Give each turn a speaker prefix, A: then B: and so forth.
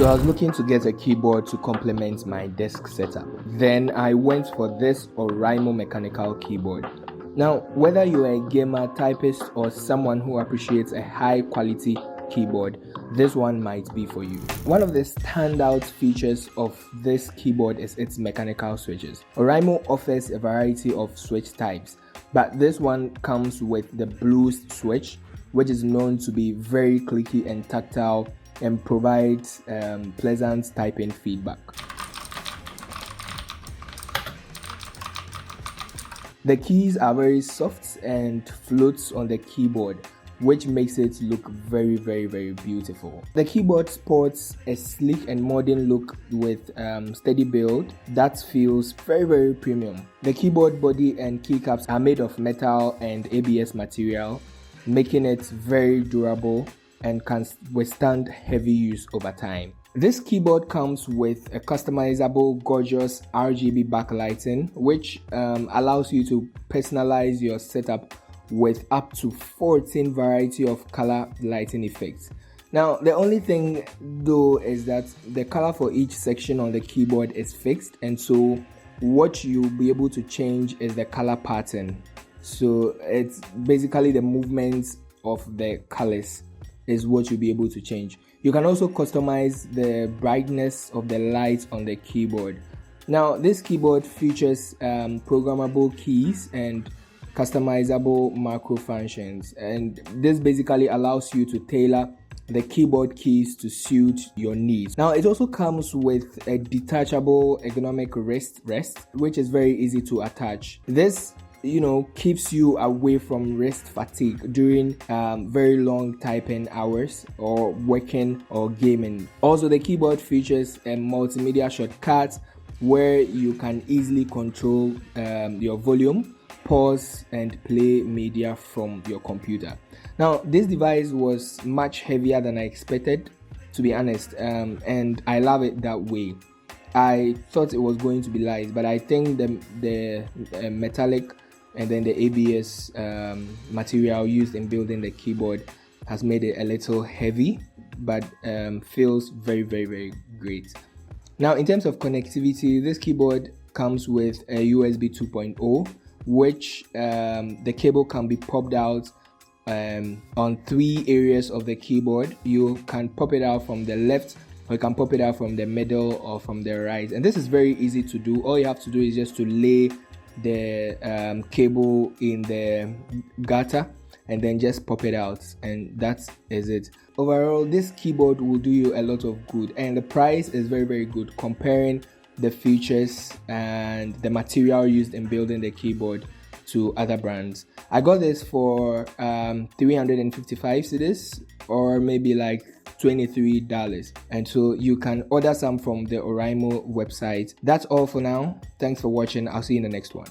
A: So I was looking to get a keyboard to complement my desk setup. Then I went for this Oraimo Mechanical Keyboard. Now, whether you're a gamer, typist, or someone who appreciates a high quality keyboard, this one might be for you. One of the standout features of this keyboard is its mechanical switches. Oraimo offers a variety of switch types, but this one comes with the blues switch, which is known to be very clicky and tactile and provides pleasant typing feedback. The keys are very soft and floats on the keyboard, which makes it look very beautiful. The keyboard sports a sleek and modern look with steady build that feels very premium. The keyboard body and keycaps are made of metal and ABS material, making it very durable and can withstand heavy use over time. This keyboard comes with a customizable gorgeous RGB backlighting, which allows you to personalize your setup with up to 14 variety of color lighting effects. Now, the only thing though is that the color for each section on the keyboard is fixed, and so what you'll be able to change is the color pattern. So it's basically the movements of the colors is what you'll be able to change. You can also customize the brightness of the lights on the keyboard. Now, this keyboard features programmable keys and customizable macro functions, and this basically allows you to tailor the keyboard keys to suit your needs. Now, it also comes with a detachable ergonomic wrist rest, which is very easy to attach. This keeps you away from wrist fatigue during very long typing hours or working or gaming. Also, the keyboard features a multimedia shortcut where you can easily control your volume, pause and play media from your computer. Now, this device was much heavier than I expected, to be honest, and I love it that way. I thought it was going to be light, but I think the metallic and then the ABS material used in building the keyboard has made it a little heavy, but feels very great. Now, in terms of connectivity, this keyboard comes with a USB 2.0, which the cable can be popped out on 3 areas of the keyboard. You can pop it out from the left, or you can pop it out from the middle or from the right, and this is very easy to do. All you have to do is just to lay the cable in the gutter and then just pop it out, and that is it. Overall, this keyboard will do you a lot of good, and the price is very good comparing the features and the material used in building the keyboard to other brands. I got this for 355 cedis, or maybe like $23, and so you can order some from the Oraimo website. That's all for now. Thanks for watching. I'll see you in the next one.